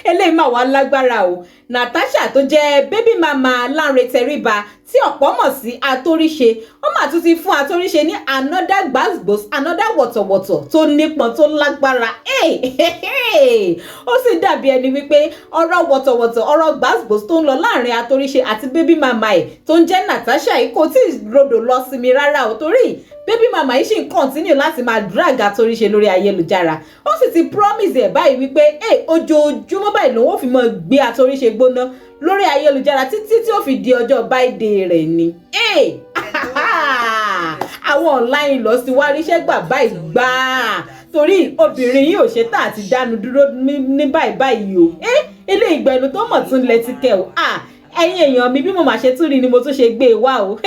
eléyìí mà wá lágbára o. Natasha tó jẹ́ baby mama Lanre Teriba tí ọ̀pọ̀ mọ̀ sí Atóríṣe, ó mà tún ti fún Atóríṣe ní another gbàgbós, another wọ̀tọ̀wọ̀tọ̀ tó nípọn tó lágbára. Ó sì dàbí ẹni wípé ọ̀rọ̀ wọ̀tọ̀wọ̀tọ̀, ọ̀rọ̀ gbàgbós tó ń lọ láàrin Atóríṣe àti baby mama ẹ̀ tó ń jẹ́ Natasha yìí kò tí ì rodò lọ sí mi rárá o, torí baby mama yìí ṣì ń continue láti máa drag Atóríṣe lórí ayélujára. Ó sì ti promise ẹ̀ báyìí wípé ojoojúmọ́ báyìí lòun ò fi mọ́ gbé Atóríṣe gbóná lórí ayélujára títí tí ó fi di ọjọ́ birthday rẹ̀ ni. Àwọn online lọ sí wá ríṣẹ́ gbà báyìí gbáà, torí obìnrin yìí ò ṣe tá àti dánu dúró ní báyìí o. Ilé ìgbẹ́nu tó mọ̀ tún lẹ ti kẹ́ o. Ẹ̀yin èèyàn mi bí mo máa ṣe tún rí ni mo tún ṣe gbé e wá o.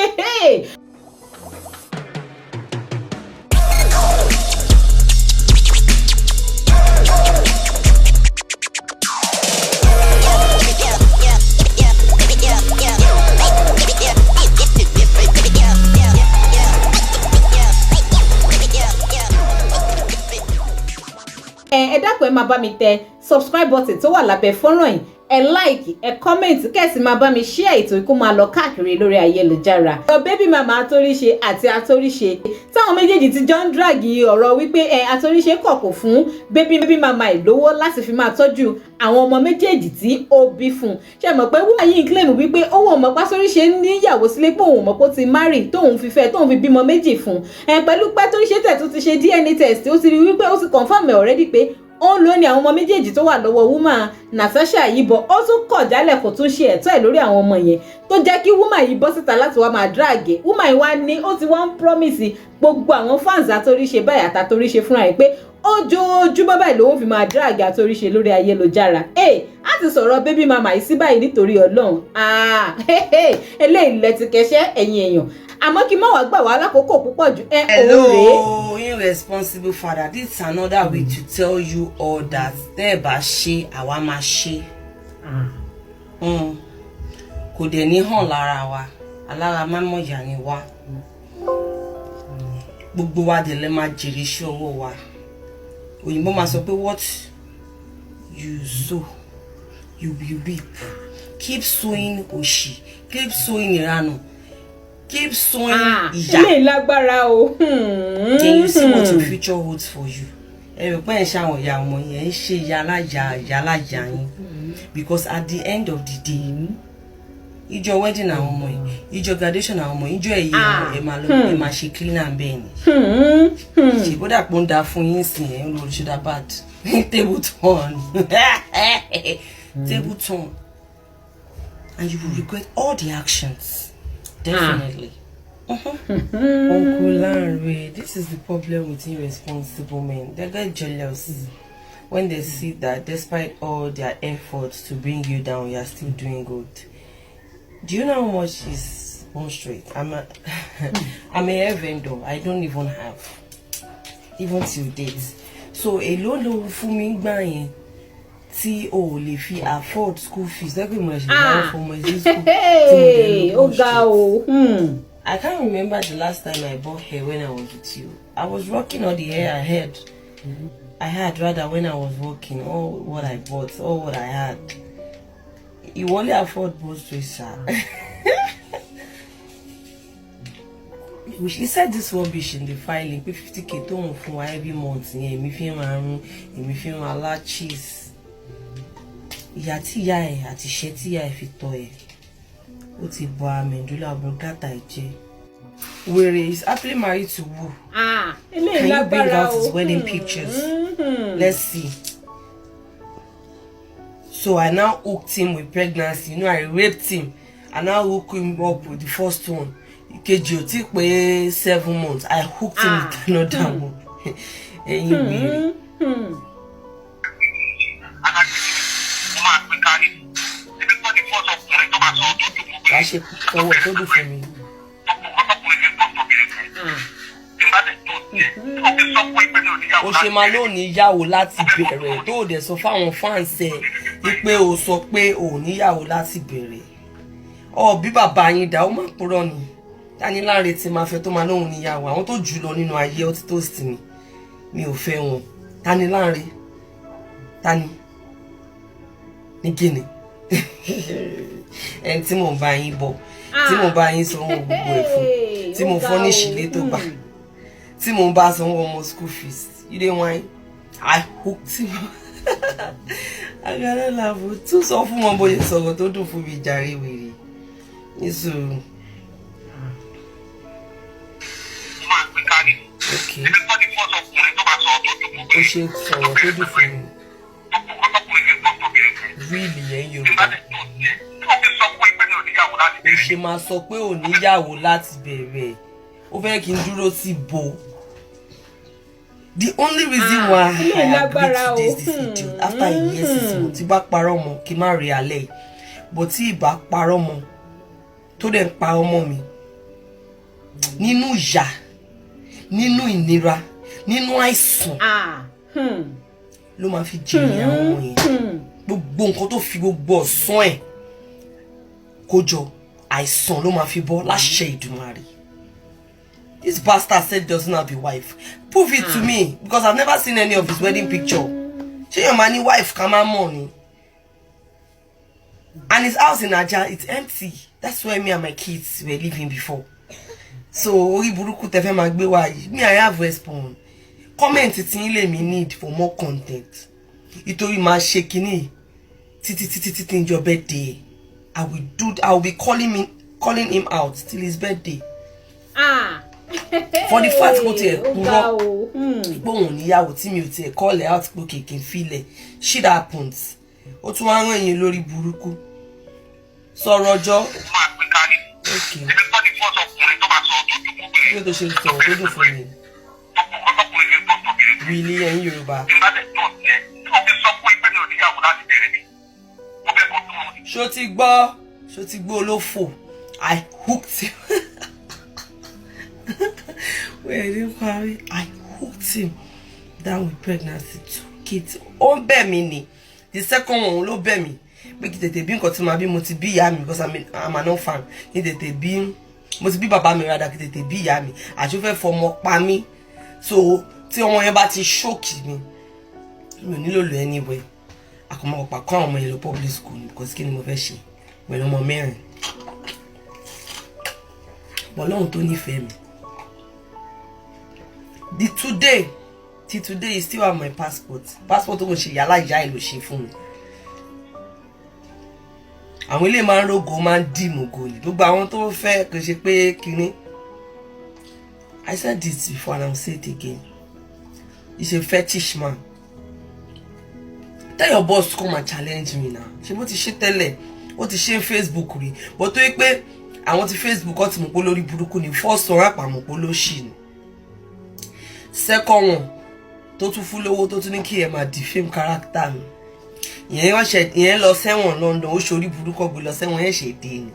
Ẹ dákun ẹ máa bá mi tẹ subscribe button tó wà lábẹ́ fọ́nrán yìí, ẹ like, ẹ comment, kẹ́sì máa bá mi share ètò ikú máa lọ káàkiri lórí ayélujára. Ọ̀rọ̀ baby mama Atóríṣe àti Atóríṣe táwọn méjèèjì ti jọ ń dragi ọ̀rọ̀ wípé Atóríṣe kọ̀kọ̀ fún baby mama ìlówó láti fi máa tọ́jú àwọn ọmọ méjèèjì tí ó bí fún. Ṣé mọ̀ pé wúmà yìí ń claim wípé owó ọmọ Atóríṣe níyàwó sílé pé òun mọ̀ pé ó ti marry tóun fi fẹ́ tóun fi bímọ méjì fún. Pẹ̀lú pé Atóríṣe tẹ̀ tún ti ṣe DNA test, ó ti rí wípé ó ti confirm already pé ó ń lò ní àwọn ọmọ méjèèjì tó wà lọ́wọ́ wúmà Natasha yìí bọ̀. Ó tún kọ̀ jálẹ̀ kò tún ṣe ẹ̀tọ́ ẹ̀ lórí àwọn ọmọ yẹn tó jẹ́ kí wúmà yìí bọ́ síta láti wá máa drag. Wúmà yìí wá ní ó ti wá ń promise gbogbo àwọn fans Atóríṣe báyìí àtàtóríṣe fúnra ẹ̀ pé ojoojúmọ́ báyìí lòun fi máa drag Atóríṣe lórí ayélujára. A ti sọ̀rọ̀ baby mama yìí sí báyìí nítorí Ọlọ́run. Eléyìí lẹ ti kẹṣẹ́ ẹ̀yin èèyàn. Àmọ́ kí má wá gbà wá lákòókò púpọ̀ jù. Hello, irresponsible father. This is another way to tell you all that tẹ́ ẹ bá ṣe àwa máa ṣe. Kò dẹ̀ ní hàn lára wa, alára má mọ̀ yà ni wá. Gbogbo wa dẹ̀ lè máa jèrè iṣẹ́ ọwọ́ wa. Òyìnbó máa sọ pé what you sow, you will reap. Keep sowing òṣì, keep sowing ìranù. Keep sowing ìyà. Ilé lágbára o. Can you see what your future holds for you? Ẹ rò pé ẹ ṣàwọn ìyá ọmọ yẹn ń ṣe yàláyà yín. Because at the end of the day, ìjọ wedding àwọn ọmọ yìí, ìjọ graduation àwọn ọmọ yìí, ìjọ ẹ̀yẹ ẹ máa ṣe cleaner bẹ́ẹ̀ ni. Ṣé bó dàpọ̀ ń da fún yín sìn ẹ̀ ń lo ṣúdà bad? Table turn. Table turn. And you will regret all the actions. Definitely. Uncle Lanre, this is the problem with irresponsible men. They get jealous when they see that despite all their efforts to bring you down, you are still doing good. Do you know how much is one straight? I'm a hair vendor. I don't even have, even till date. So a low for me buying. Tí o lè fi afford school fees. Every month for my school. I can't remember the last time I bought hair when I was with you. I was rocking all the hair I had rather when I was working. All what I bought, all what I had. You only afford both ways. He said this rubbish in the filing. Pay 50k to every month. Me feel my large cheese. Ìyá tí ìyá ẹ̀ àti iṣẹ́ tí ìyá ẹ̀ fi tọ́ ẹ̀ ó ti bọ àmẹ̀dúlà bùrgátà ẹ̀ jẹ́. Wèrè is happily married to who? Can you bring out his wedding pictures? Let's see. So I now hooked him with pregnancy. You know, I raped him. I now hooked him up with the first one. Ìkejì ò tí pé 7 months. I hooked him with another one. Ẹ̀yin wèrè. I should forward to do for me. O ṣe máa lónìí yàwó láti bẹ̀rẹ̀ tó dẹ̀ sọ fáwọn fans ẹ̀ wípé o sọ pé o níyàwó láti bẹ̀rẹ̀. Bí bàbá yín dá ó máa purọ́ ni. Tani Lanre tí máa fẹ́ tó máa lóhun níyàwó. Àwọn tó jù lọ nínú ayé ọtí tó sì mi ò fẹ́ wọn. Tani Lanre? Tani? ní kíni ẹni tí mo bá yín bọ̀ tí mo bá yín sanwó gbogbo ẹ̀ fún tí mo fún ní ìṣílẹ̀ tó gbà tí mo bá sanwó ọmọ school fees you dey whine I hooked him agara làbò tún sọ fún wọn bóyá sọ̀rọ̀ tó dùn fún mi jàre wèrè nísòro. Okay. Ó ṣe sọ̀rọ̀ tó dùn fún mi. Really yẹn Yorùbá. Ó ṣe máa sọ pé ò níyàwó láti bẹ̀rẹ̀. Ó fẹ́ kí n dúró sí bo. The only reason why I agreed to this video after years mo ti bá parọ́ mọ́ kí n má rí alẹ́ but tí ìbá parọ́ mọ́ tó dẹ̀ ń parọ́ mọ́ mi nínú ìyà nínú ìnira nínú àìsàn ló máa fi jèrè àwọn ọmọ yẹn gbogbo nǹkan tó fi gbogbo ọ̀sán ẹ̀ kó jọ àìsàn ló máa fi bọ́ láṣẹ Ìdùmarè. This bastard said he doesn't have a wife. Prove it to me because I've never seen any of his wedding picture. Show your money wife come on money. And his house in Aja, it's empty. That's where me and my kids were living before. So ori buruku te fe ma gbe wa yi. Me I have respond. Comment it in let me need for more content. Itori ma se kini titi your birthday. I will be calling him out till his birthday. For the fact mo te puro po won níyàwó tí mi ò te call her out po keke feel it. Shit happens. Ó tún wá rán yín lórí burúkú. Sọ̀rọ̀ ọjọ́. Okay. Kí ló tó ṣe sọ̀rọ̀ tó dùn fún mi? Really ẹ̀yin Yorùbá. Ṣó ti gbọ́ olófò. I hooked him. I hooked him down with pregnancy 2 kids. Ó bẹ̀ mí ni. The second one ló bẹ̀ mí. Pé kí tètè bí nǹkan tí màá bí mo ti bí ìyá mi because I'm an orphan. Kí tètè bí mo ti bí bàbá mi rádà kí tètè bí ìyá mi. Àṣọ fẹ́ fọmọ pa mí. So tí ọmọ yẹn bá ti ṣókì mi ò nílò lọ anywhere. Àkọ́mọ́ ọ̀pá kọ́ àwọn ọmọ yẹn lọ public school because kí ni mo fẹ́ ṣe pẹ̀lú ọmọ mẹ́rin. Bọ́lọ́hun tó nífẹ̀ẹ́ mi. Till today you still have my passport. Passport tó kò ṣe yàrá ìyá ìlò ṣe fún mi. Àwọn ilé máa ń rógo máa ń dì mògo ni. Gbogbo àwọn tó fẹ́ kò ṣe pé kíní. I said this before and I'll say it again. He's a fetish man. Tell your boss to come and challenge me now. Ṣé bó ti ṣe tẹ́lẹ̀, ó ti ṣe Facebook rí. But tó yẹ pé àwọn ti Facebook ó ti mọ̀ pé lórí burúkú ni. First one rap àmọ̀ pé ló ṣì ni. Second one tó tún fún lówó tó tún ní kí ẹ máa defame character mi. Ìyẹn lọ sẹ́wọ̀n London ó ṣorí burúkú gbé lọ sẹ́wọ̀n yẹn ṣe dé ni.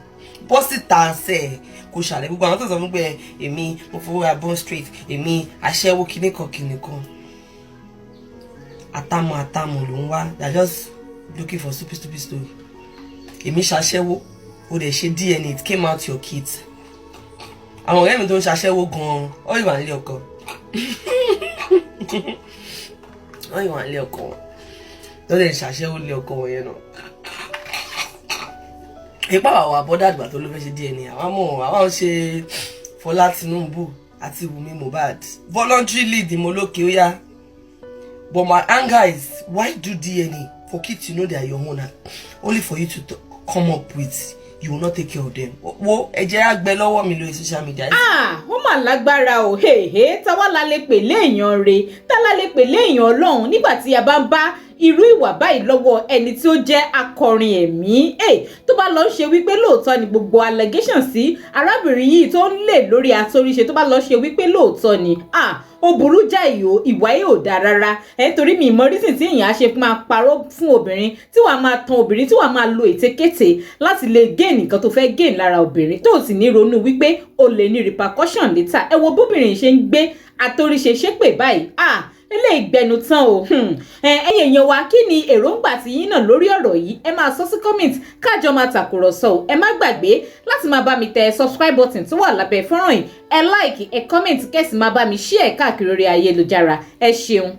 Bọ́sì tàǹsẹ̀ kò ṣàlẹ̀ gbogbo àwọn tó sọ fún pé èmi mo fowó ra bone straight èmi aṣẹ́wó kíníkan. Àtàmọ̀ ló ń wá. They're just looking for stupid story. Èmi ṣaṣẹ́wó ó dẹ̀ ṣe DNA it came out your kids. Àwọn ọ̀rẹ́ mi tó ń ṣaṣẹ́wó gan-an ó ìwà nílé ọkọ. Wọ́n ìwà nílé ọkọ wọn. Tó dẹ̀ ṣaṣẹ́wó lé ọkọ wọn yẹn náà. Ipa wà bọ́dà àgbà tó ló fẹ́ ṣe DNA. Àwọn ṣe Fọlá Tinubu àti Wùmí Mohbad. Voluntary lead mo lókè ó yá. But my anger is why do DNA for kids you know they are your own only for you to come up with you will not take care of them. Wo ẹ jẹ́ àgbẹ̀ lọ́wọ́ mi lórí social media. Ó mà lágbára o. Táwa la lè pè léèyàn re, tá la lè pè léèyàn Ọlọ́run nígbà tí a bá ń bá irú ìwà báyìí lọ́wọ́ ẹni tí ó jẹ́ akọrin ẹ̀mí. Tó bá lọ ṣe wípé lóòótọ́ ni gbogbo allegation sí arábìnrin yìí tó ń lè lórí Atóríṣe tó bá lọ ṣe wípé lóòótọ́ ni. Ó burú jáì o, ìwà yìí ò dáa rárá. Torí mi ìmọ̀ reason tí èèyàn á ṣe máa parọ́ fún obìnrin, tí wàá máa tan obìnrin, tí wàá máa lo ètekéte láti lè gain nǹkan tó fẹ́ gain lára obìnrin, tó sì ní ronú wípé ó lè ní repercussion later. Ẹ wo bóbìnrin ṣe ń gbé Atóríṣe ṣépè báyìí. Eléyìí gbẹnu tán o. Ẹ̀yin èèyàn wa kí ni èròǹgbà tí yín náà lórí ọ̀rọ̀ yìí? Ẹ máa sọ sí comment kájọ máa tàkùrọ̀sọ o. Ẹ má gbàgbé láti máa bá mi tẹ subscribe button tó wà lábẹ́ fọ́nrán yìí. Ẹ like, ẹ comment kẹ́sì máa bá mi share káàkiri orí ayélujára. Ẹ ṣeun.